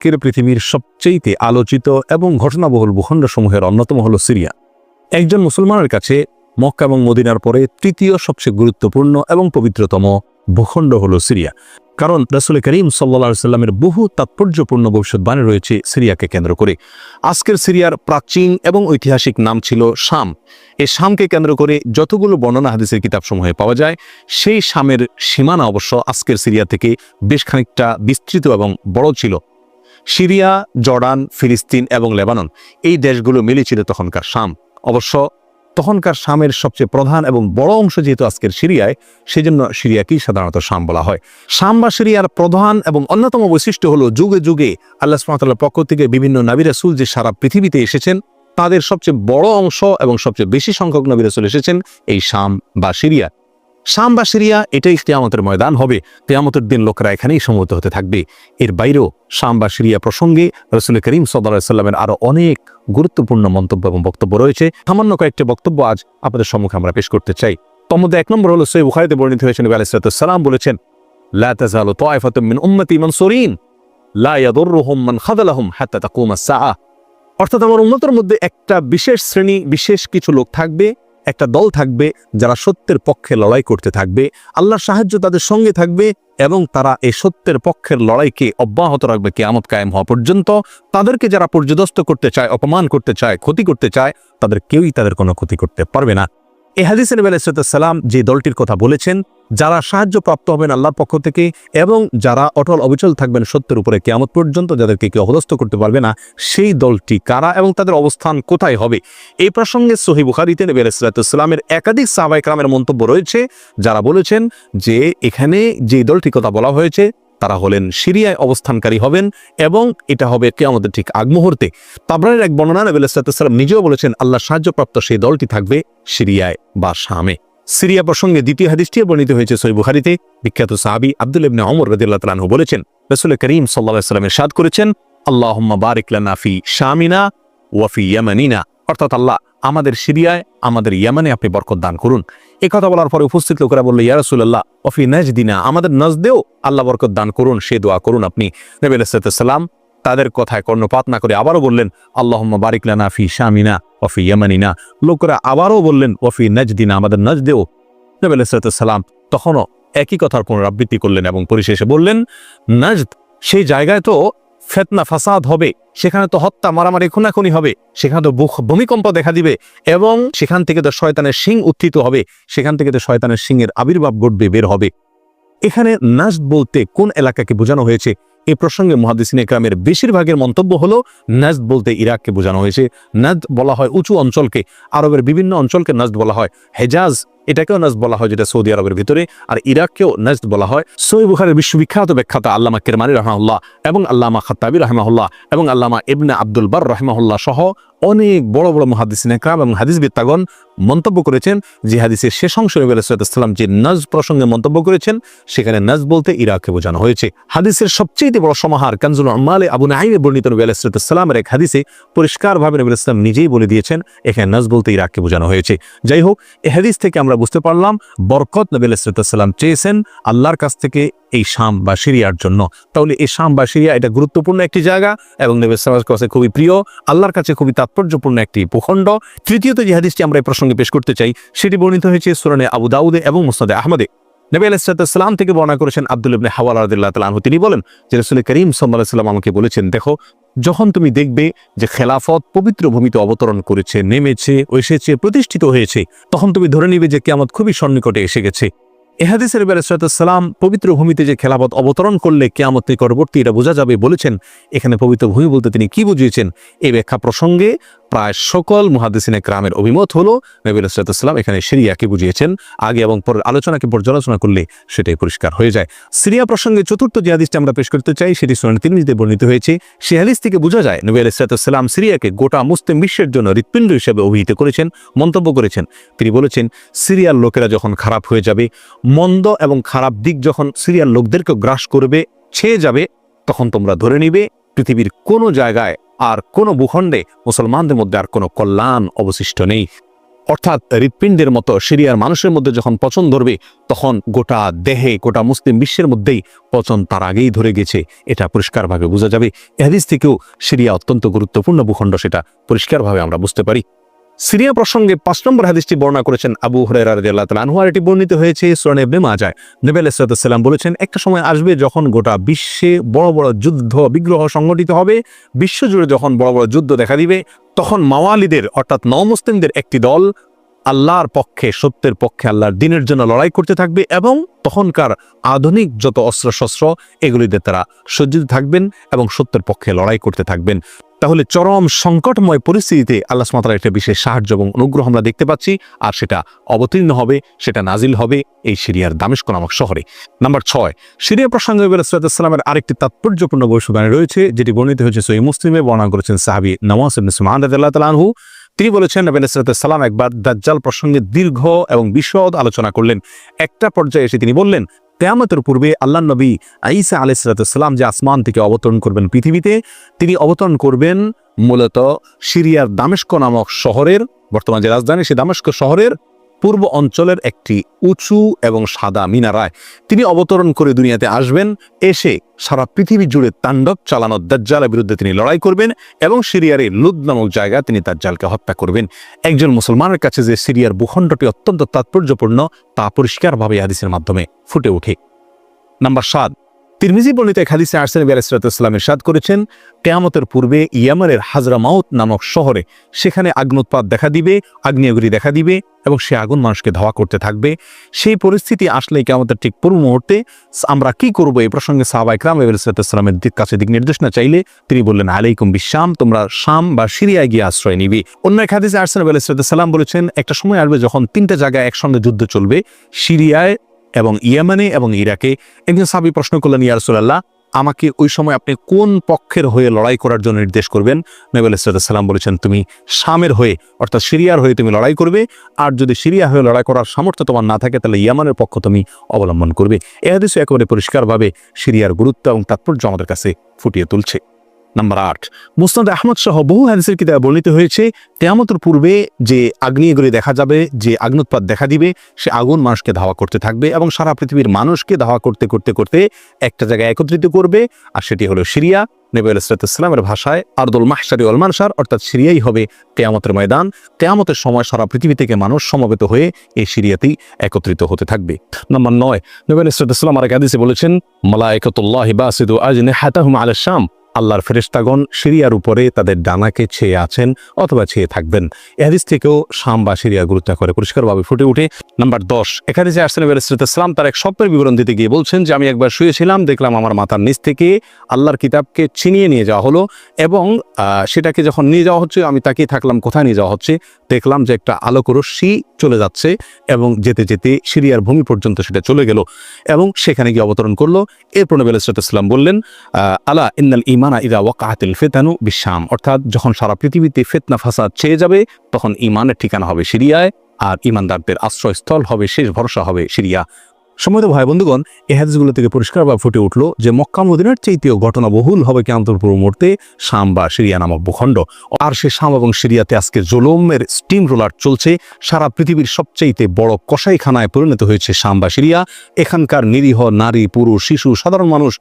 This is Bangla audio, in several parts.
আজকের পৃথিবীর সবচেয়ে আলোচিত এবং ঘটনাবহুল ভূখণ্ডসমূহের অন্যতম হল সিরিয়া। একজন মুসলমানের কাছে মক্কা এবং মদিনার পরে তৃতীয় সবচেয়ে গুরুত্বপূর্ণ এবং পবিত্রতম ভূখণ্ড হল সিরিয়া। কারণ রাসূল করিম সাল্লাল্লাহু আলাইহি সাল্লামের বহু তাৎপর্যপূর্ণ ভবিষ্যৎবাণী রয়েছে সিরিয়াকে কেন্দ্র করে। আজকের সিরিয়ার প্রাচীন এবং ঐতিহাসিক নাম ছিল শাম। এই শামকে কেন্দ্র করে যতগুলো বর্ণনা হাদিসের কিতাবসমূহে পাওয়া যায়, সেই শামের সীমানা অবশ্য আজকের সিরিয়া থেকে বেশ খানিকটা বিস্তৃত এবং বড় ছিল। সিরিয়া, জর্ডান, ফিলিস্তিন এবং লেবানন এই দেশগুলো মিলে ছিল তখনকার শাম। অবশ্য তখনকার শামের সবচেয়ে প্রধান এবং বড় অংশ যেহেতু আজকের সিরিয়ায়, সেজন্য সিরিয়াকেই সাধারণত শাম বলা হয়। শাম বা সিরিয়ার প্রধান এবং অন্যতম বৈশিষ্ট্য হলো যুগে যুগে আল্লাহ সুবহানাহু ওয়া তাআলার পক্ষ থেকে বিভিন্ন নবী রাসূল যে সারা পৃথিবীতে এসেছেন, তাদের সবচেয়ে বড় অংশ এবং সবচেয়ে বেশি সংখ্যক নবী রাসূল এসেছেন এই শাম বা সিরিয়া। শাম বা সিরিয়া এটাই কিয়ামতের ময়দান হবে। কিয়ামতের দিন লোকেরা এখানেই সমবেত হতে থাকবে। এর বাইরেও শাম বা সিরিয়া প্রসঙ্গে রাসূল করিম সাল্লাল্লাহু আলাইহি সাল্লামের আরো অনেক গুরুত্বপূর্ণ মন্তব্য এবং বক্তব্য রয়েছে। সামান্য কয়েকটি বক্তব্য আজ আপনাদের সম্মুখে আমরা পেশ করতে চাই। তার মধ্যে এক নম্বর হলো সহিহ বুখারীতে বর্ণিত হয়েছে, নবী আলাইহিস সালাম বলেছেন, লা তাযালু তায়ফাতুম মিন উম্মতি মানসুরিন লা ইয়াদুররুহুম মান খাযালাহুম হাত্তা তাকুমাস সাআহ। অর্থাৎ আমার উম্মতের মধ্যে একটা বিশেষ শ্রেণী, বিশেষ কিছু লোক থাকবে, একটা দল থাকবে যারা সত্যের পক্ষে লড়াই করতে থাকবে, আল্লাহর সাহায্য তাদের সঙ্গে থাকবে এবং তারা এই সত্যের পক্ষের লড়াইকে অব্যাহত রাখবে কিয়ামত কায়েম হওয়া পর্যন্ত। তাদেরকে যারা পর্যদস্ত করতে চায়, অপমান করতে চায়, ক্ষতি করতে চায়, তাদের কেউই তাদের কোনো ক্ষতি করতে পারবে না। এই হাদিসে নবী আলাইহিস সালাম যে দলটির কথা বলেছেন, যারা সাহায্য প্রাপ্ত হবেন আল্লাহর পক্ষ থেকে এবং যারা অটল অবিচল থাকবেন সত্যের উপরে কিয়ামত পর্যন্ত, যাদেরকে কেউ অপদস্থ করতে পারবে না, সেই দলটি কারা এবং তাদের অবস্থান কোথায় হবে, এই প্রসঙ্গে সহিহ বুখারীতে নবী আলাইহিস সালামের একাধিক সাহাবায়ে কেরামের মন্তব্য রয়েছে, যারা বলেছেন যে এখানে যে দলটির কথা বলা হয়েছে তারা হলেন সিরিয়ায় অবস্থানকারী হবেন এবং এটা হবে কিয়ামতের ঠিক আগ মুহূর্তে। তাবরানীর এক বর্ণনা নবী আলাইহিস সালাম নিজেও বলেছেন আল্লাহ সাহায্যপ্রাপ্ত সেই দলটি থাকবে সিরিয়ায় বা শামে। সিরিয়া প্রসঙ্গে দ্বিতীয় হাদিসটি বর্ণিত হয়েছে সহিহ বুখারীতে। বিখ্যাত সাহাবী আব্দুল্লাহ ইবনে ওমর রাদিয়াল্লাহু তাআলা আনহু বলেছেন, রাসূল করিম সাল্লাল্লাহু আলাইহি ওয়াসাল্লাম ইরশাদ করেছেন, আল্লাহুম্মা বারিক লানা ফি শামিনা ওয়া ফি ইয়ামানিনা। অর্থাৎ আল্লাহ আমাদের সিরিয়ায়, আমাদের ইয়ামানে আপনি বরকত দান করুন। এই কথা বলার পরে উপস্থিত লোকেরা বলল, ইয়া রাসূলুল্লাহ ওয়া ফি নাজদিনা, আমাদের নজদেও আল্লাহ বরকত দান করুন, সে দোয়া করুন আপনি। নবী আলাইহিস সালাম তাদের কথায় কর্ণপাত না করে আবারও বললেন, আল্লাহুম্মা বারিক লানা ফি শামিনা ওয়া ফি ইয়ামানিনা। লোকেরা আবারও বললেন, ওয়া ফি নাজদিনা, আমাদের নজদেও। নবী আলাইহিস সালাম তখনও একই কথার পুনরাবৃত্তি করলেন এবং পরিশেষে বললেন, নাজদ সেই জায়গায় তো ফিতনা ফাসাদ হবে, সেখানে তো হত্যা মারামারি খুনাখুনি হবে, সেখানে তো ভূমিকম্প দেখা দিবে এবং সেখান থেকে তো শয়তানের শিং উত্থিত হবে, সেখান থেকে তো শয়তানের শিংয়ের আবির্ভাব ঘটবে, বের হবে। এখানে নাজদ বলতে কোন এলাকাকে বোঝানো হয়েছে? এই প্রসঙ্গে মুহাদ্দিসিনে কেরামের বেশিরভাগের মন্তব্য হলো নাজদ বলতে ইরাককে বোঝানো হয়েছে। নাজদ বলা হয় উঁচু অঞ্চলকে, আরবের বিভিন্ন অঞ্চলকে নাজদ বলা হয়। হেজাজ এটাকেও নাজদ বলা হয়, যেটা সৌদি আরবের ভিতরে, আর ইরাককেও নাজদ বলা হয়। সহিহ বুখারীর বিশ্ববিখ্যাত ব্যাখ্যাতা আল্লামা কিরমানী রাহমাহুল্লাহ এবং আল্লামা খাত্তাবী রাহমাহুল্লাহ এবং আল্লামা ইবনে আব্দুল বার রাহমাহুল্লাহ সহ অনেক বড় বড় মুহাদ্দিসিনে কেরাম এবং হাদিসবিদগণ মন্তব্য করেছেন যে হাদিসের শেষ অংশে নবী আলাইহিস সালাম যে নাজদ প্রসঙ্গে মন্তব্য করেছেন, সেখানে নাজদ বলতে ইরাককে বোঝানো হয়েছে। হাদিসের সবচেয়ে বড় সমাহার কানজুল উম্মালে আবু নাঈমে বর্ণিত নবী আলাইহিস সালামের এক হাদিসে পরিষ্কারভাবে নবী আলাইহিস সালাম নিজেই বলে দিয়েছেন এখানে নাজদ বলতে ইরাককে বোঝানো হয়েছে। যাই হোক, এই হাদিস থেকে আমরা বুঝতে পারলাম বরকত নবী আলাইহিস সালাম চেয়েছেন আল্লাহর কাছ থেকে এই শাম বা সিরিয়ার জন্য। তাহলে এই শাম বা সিরিয়া এটা গুরুত্বপূর্ণ একটি জায়গা এবং নবী সাল্লাল্লাহু আলাইহি ওয়াসাল্লামের কাছে খুবই প্রিয়, আল্লাহর কাছে খুবই তাৎপর্যপূর্ণ একটি ভূখণ্ড। তৃতীয়ত যে হাদিসটি আমরা এই প্রসঙ্গে পেশ করতে চাই, সেটি বর্ণিত হয়েছে সুনানে আবু দাউদে এবং মুসনাদে আহমদে। নবী আলাইহিস সালাম থেকে বর্ণনা করেছেন আব্দুল্লাহ ইবনে হাওয়ালা রাদিয়াল্লাহু তাআলা আনহু, তিনি বলেন যে রাসূল করিম সাল্লাল্লাহু আলাইহি ওয়াসাল্লাম আমাকে বলেছেন, দেখো যখন তুমি দেখবে যে খেলাফত পবিত্র ভূমিতে অবতরণ করেছে, নেমেছে, এসেছে, প্রতিষ্ঠিত হয়েছে, তখন তুমি ধরে নিবে যে কিয়ামত খুবই সন্নিকটে এসে গেছে। এ হাদিসে নবী আলাইহিস সালাম পবিত্র ভূমিতে যে খেলাফত অবতরণ করলে কিয়ামত নিকটবর্তী এটা বোঝা যাবে বলেছেন। এখানে পবিত্র ভূমি বলতে তিনি কি বুঝিয়েছেন, এই ব্যাখ্যা প্রসঙ্গে প্রায় সকল মুহাদ্দিসিনে কেরামের অভিমত হলো নবী আলাইহিস সালাম এখানে সিরিয়াকে বুঝিয়েছেন। আগে এবং পরের আলোচনাকে পর্যালোচনা করলে সেটাই পরিষ্কার হয়ে যায়। সিরিয়া প্রসঙ্গে চতুর্থ যে হাদিসটি আমরা পেশ করতে চাই, সেটি সুনান তিরমিজিতে বর্ণিত হয়েছে। সেই হাদিস থেকে বোঝা যায় নবী আলাইহিস সালাম সিরিয়াকে গোটা মুসলিম বিশ্বের জন্য হৃৎপিণ্ড হিসেবে অভিহিত করেছেন, মন্তব্য করেছেন। তিনি বলেছেন, সিরিয়ার লোকেরা যখন খারাপ হয়ে যাবে, মন্দ এবং খারাপ দিক যখন সিরিয়ার লোকদেরকে গ্রাস করবে, ছেয়ে যাবে, তখন তোমরা ধরে নিবে পৃথিবীর কোনো জায়গায় আর কোনো ভূখণ্ডে মুসলমানদের মধ্যে আর কোনো কল্যাণ অবশিষ্ট নেই। অর্থাৎ হৃৎপিণ্ডের মতো সিরিয়ার মানুষের মধ্যে যখন পচন ধরবে তখন গোটা দেহে গোটা মুসলিম বিশ্বের মধ্যেই পচন তার আগেই ধরে গেছে, এটা পরিষ্কারভাবে বোঝা যাবে। এ হাদিস থেকেও সিরিয়া অত্যন্ত গুরুত্বপূর্ণ ভূখণ্ড, সেটা পরিষ্কারভাবে আমরা বুঝতে পারি। সিরিয়া প্রসঙ্গে 5 নম্বর হাদিসটি বর্ণনা করেছেন আবু হুরায়রা রাদিয়াল্লাহু তাআলা আনহু, আর এটি বর্ণিত হয়েছে সুনান ইবনে মাজাহ। নবী আলাইহিস সালাম বলেছেন, একটা সময় আসবে যখন গোটা বিশ্বে বড় বড় যুদ্ধ বিগ্রহ সংগঠিত হবে, বিশ্বজুড়ে যখন বড় বড় যুদ্ধ দেখা দিবে, তখন মাওয়ালিদের অর্থাৎ নওমুসলিমদের একটি দল আল্লাহর পক্ষে, সত্যের পক্ষে, আল্লাহর দ্বীনের জন্য লড়াই করতে থাকবে এবং তখনকার আধুনিক যত অস্ত্রশস্ত্র এগুলিতে তারা সজ্জিত থাকবেন এবং সত্যের পক্ষে লড়াই করতে থাকবেন। তাহলে চরম সংকটময় পরিস্থিতিতে আল্লাহ সুবহানাহু ওয়া তাআলার একটা বিশেষ সাহায্য এবং অনুগ্রহ আমরা দেখতে পাচ্ছি, আর সেটা অবতীর্ণ হবে, সেটা নাজিল হবে এই সিরিয়ার দামেস্ক নামক শহরে। নাম্বার 6, সিরিয়া প্রসঙ্গে নবী সাল্লাল্লাহু আলাইহি ওয়াসাল্লামের আরেকটি তাৎপর্যপূর্ণ ভবিষ্যদ্বাণী রয়েছে, যেটি বর্ণিত হয়েছে সহিহ মুসলিমে। বর্ণনা করেছেন সাহাবী নওয়াস ইবনে সুমাআন রাদিয়াল্লাহু তাআলা আনহু। তিনি বলেছেন, নবী সাল্লাল্লাহু আলাইহি ওয়াসাল্লাম একবার দাজ্জাল প্রসঙ্গে দীর্ঘ এবং বিশদ আলোচনা করলেন। একটা পর্যায়ে এসে তিনি বললেন, কিয়ামতের পূর্বে আল্লাহর নবী ঈসা আলাইহিস সালাম যে আসমান থেকে অবতরণ করবেন পৃথিবীতে, তিনি অবতরণ করবেন মূলত সিরিয়ার দামেস্ক নামক শহরের, বর্তমান যে রাজধানী সেই দামেস্ক শহরের পূর্ব অঞ্চলের একটি উঁচু এবং সাদা মিনারায় তিনি অবতরণ করে দুনিয়াতে আসবেন। এসে সারা পৃথিবী জুড়ে তাণ্ডব চালানো দাজ্জালের বিরুদ্ধে তিনি লড়াই করবেন এবং সিরিয়ার এই লুদ নামক জায়গায় তিনি দাজ্জালকে হত্যা করবেন। একজন মুসলমানের কাছে যে সিরিয়ার ভূখণ্ডটি অত্যন্ত তাৎপর্যপূর্ণ তা পরিষ্কারভাবে হাদিসের মাধ্যমে ফুটে ওঠে। নাম্বার 7, তিরমিজি বর্ণিত এক হাদিসে আসছেন নবী আলাইহিস সালাম ইরশাদ করেছেন, কিয়ামতের পূর্বে ইয়ামানের হাজরামাউত নামক শহরে সেখানে আগ্নোৎপাত দেখা দিবে, আগ্নেয়গিরি দেখা দিবে এবং সে আগুন মানুষকে ধাওয়া করতে থাকবে। সেই পরিস্থিতি আসলে কিয়ামতের ঠিক পূর্ব মুহূর্তে আমরা কি করব, এই প্রসঙ্গে সাহাবা ইকরাম নবী আলাইহিস সালামের কাছে দিক নির্দেশনা চাইলে তিনি বললেন, আলাইকুম বিশাম, তোমরা শাম বা সিরিয়ায় গিয়ে আশ্রয় নিবে। অন্য এক হাদিসে আসছেন নবী আলাইহিস সালাম বলেছেন, একটা সময় আসবে যখন 3টা জায়গায় একসঙ্গে যুদ্ধ চলবে, সিরিয়ায় এবং ইয়েমেনে এবং ইরাকে। একজন সাহাবী প্রশ্ন করলেন, ইয়া রাসূলুল্লাহ, আমাকে ওই সময় আপনি কোন পক্ষের হয়ে লড়াই করার জন্য নির্দেশ করবেন? নবী আলাইহিস সালাম বলেছেন, তুমি শামের হয়ে অর্থাৎ সিরিয়ার হয়ে তুমি লড়াই করবে, আর যদি সিরিয়া হয়ে লড়াই করার সামর্থ্য তোমার না থাকে তাহলে ইয়ামানের পক্ষ তুমি অবলম্বন করবে। এই হাদিসে একেবারে পরিষ্কারভাবে সিরিয়ার গুরুত্ব এবং তাৎপর্য আমাদের কাছে ফুটিয়ে তুলছে। নাম্বার 8, মুসনাদ আহমদ সহ বহু হাদিসের কিতাবে বর্ণিত হয়েছে, কিয়ামতের পূর্বে যে আগ্নেয়গিরি দেখা যাবে, যে আগ্নোৎপাত দেখা দিবে, সে আগুন মানুষকে ধাওয়া করতে থাকবে এবং সারা পৃথিবীর মানুষকে ধাওয়া করতে করতে করতে একটা জায়গায় একত্রিত করবে, আর সেটি হলো সিরিয়া। নবী আলাইহিস সালামের ভাষায় আরদুল মাহশারি ওয়াল মানশার, অর্থাৎ সিরিয়াই হবে কিয়ামতের ময়দান। কিয়ামতের সময় সারা পৃথিবী থেকে মানুষ সমবেত হয়ে এই সিরিয়াতেই একত্রিত হতে থাকবে। নাম্বার 9, নবী আলাইহিস সালাম আরেক হাদিসে বলেছেন, মালায়েকাতুল্লাহি বাসিদু আজনিহাতাহুম আলা শাম, আল্লাহর ফেরেশতাগণ সিরিয়ার উপরে তাদের ডানাকে ছেয়ে আছেন অথবা ছেয়ে থাকবেন। এই হাদিস থেকেও শাম বা সিরিয়া গুরুত্ব করে পরিষ্কারভাবে ফুটে ওঠে। নাম্বার 10, এখানে যে আসছেন নবী আলাইহিস সালাম তার এক স্বপ্নের বিবরণ দিতে গিয়ে বলছেন যে, আমি একবার শুয়েছিলাম, দেখলাম আমার মাথার নিচ থেকে আল্লাহর কিতাবকে ছিনিয়ে নিয়ে যাওয়া হলো এবং সেটাকে যখন নিয়ে যাওয়া হচ্ছে আমি তাকিয়ে থাকলাম কোথায় নিয়ে যাওয়া হচ্ছে। দেখলাম যে একটা আলোক রশ্মি চলে যাচ্ছে এবং যেতে যেতে সিরিয়ার ভূমি পর্যন্ত সেটা চলে গেল এবং সেখানে গিয়ে অবতরণ করলো। এরপর নবী আলাইহিস সালাম বললেন, আলা ইন্নাল ঈমানা ইযা ওয়াকাআতিল ফিতানু বিশাম, অর্থাৎ যখন সারা পৃথিবীতে ফিতনা ফাসাদ ছেয়ে যাবে তখন ঈমানের ঠিকানা হবে সিরিয়ায়, আর ঈমানদারদের আশ্রয়স্থল হবে, শেষ ভরসা হবে সিরিয়া। সম্মানিত ভাই বন্ধুগণ, এই হাদিসগুলো থেকে পরিষ্কারভাবে ফুটে উঠলো যে মক্কা মদিনার চাইতেও ঘটনাবহুল হবে কিয়ামতের পূর্ব মুহূর্তে শাম বা সিরিয়া নামক ভূখণ্ড। আর সে শাম এবং সিরিয়াতে আজকে জুলুমের স্টিম রোলার চলছে। সারা পৃথিবীর সবচাইতে বড় কসাইখানায় পরিণত হয়েছে শাম বা সিরিয়া। এখানকার নিরীহ নারী, পুরুষ, শিশু, সাধারণ মানুষ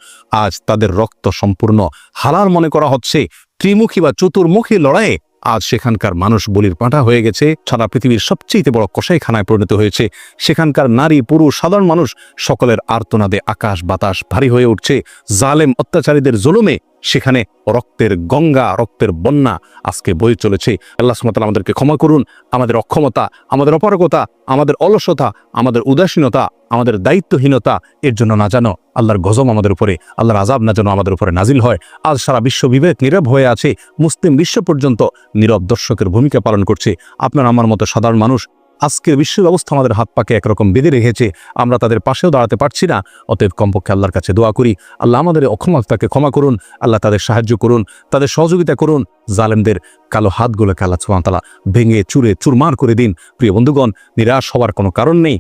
আজ তাদের রক্ত সম্পূর্ণ হালাল মনে করা হচ্ছে। ত্রিমুখী বা চতুর্মুখী লড়াইয়ে আজ সেখানকার মানুষ বলির পাঁঠা হয়ে গেছে। সারা পৃথিবীর সবচেয়ে বড় কসাইখানায় পরিণত হয়েছে। সেখানকার নারী, পুরুষ, সাধারণ মানুষ সকলের আর্তনাদে আকাশ বাতাস ভারী হয়ে উঠছে। জালেম অত্যাচারীদের জুলুমে সেখানে রক্তের গঙ্গা, রক্তের বন্যা আজকে বয়ে চলেছে। আল্লাহ সুবহানাহু ওয়া তাআলা আমাদেরকে ক্ষমা করুন। আমাদের অক্ষমতা, আমাদের অপারগতা, আমাদের অলসতা, আমাদের উদাসীনতা, আমাদের দায়িত্বহীনতা এর জন্য না যেন আল্লাহর গজব আমাদের উপরে, আল্লাহর আযাব না যেন আমাদের উপরে নাজিল হয়। আজ সারা বিশ্ব বিবেক নীরব হয়ে আছে। মুসলিম বিশ্ব পর্যন্ত নীরব দর্শকের ভূমিকা পালন করছে। আপনার আমার মতো সাধারণ মানুষ আজকের বিশ্ব ব্যবস্থা আমাদের হাত পাকে একরকম বেঁধে রেখেছে। আমরা তাদের পাশেও দাঁড়াতে পারছি না। অতএব কমপক্ষে আল্লাহর কাছে দোয়া করি, আল্লাহ আমাদের অক্ষমতাকে ক্ষমা করুন, আল্লাহ তাদের সাহায্য করুন, তাদের সহযোগিতা করুন। জালেমদের কালো হাতগুলোকে আল্লাহ সুবহানাহু ওয়া তাআলা ভেঙে চুরে চুরমার করে দিন। প্রিয় বন্ধুগণ, নিরাশ হওয়ার কোনো কারণ নেই।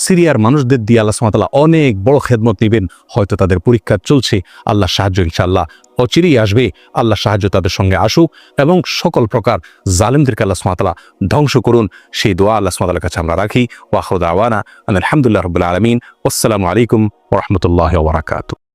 সিরিয়ার মানুষদের দিয়ে আল্লাহ সুবহানাহু ওয়া তাআলা অনেক বড় খেদমত নেবেন। হয়তো তাদের পরীক্ষা চলছে, আল্লাহ সাহায্য ইনশাআল্লাহ অচিরেই আসবে। আল্লাহ সাহায্য তাদের সঙ্গে আসুক এবং সকল প্রকার জালিমদেরকে আল্লাহ সুবহানাহু ওয়া তাআলা ধ্বংস করুন, সেই দোয়া আল্লাহ সুবহানাহু ওয়া তাআলার কাছে আমরা রাখি। ওয়া আখিরু দাওয়ানা আলহামদুলিল্লাহি রাব্বিল আলামিন। আসসালামু আলাইকুম ওয়া রাহমাতুল্লাহি ওয়া বারাকাতুহু।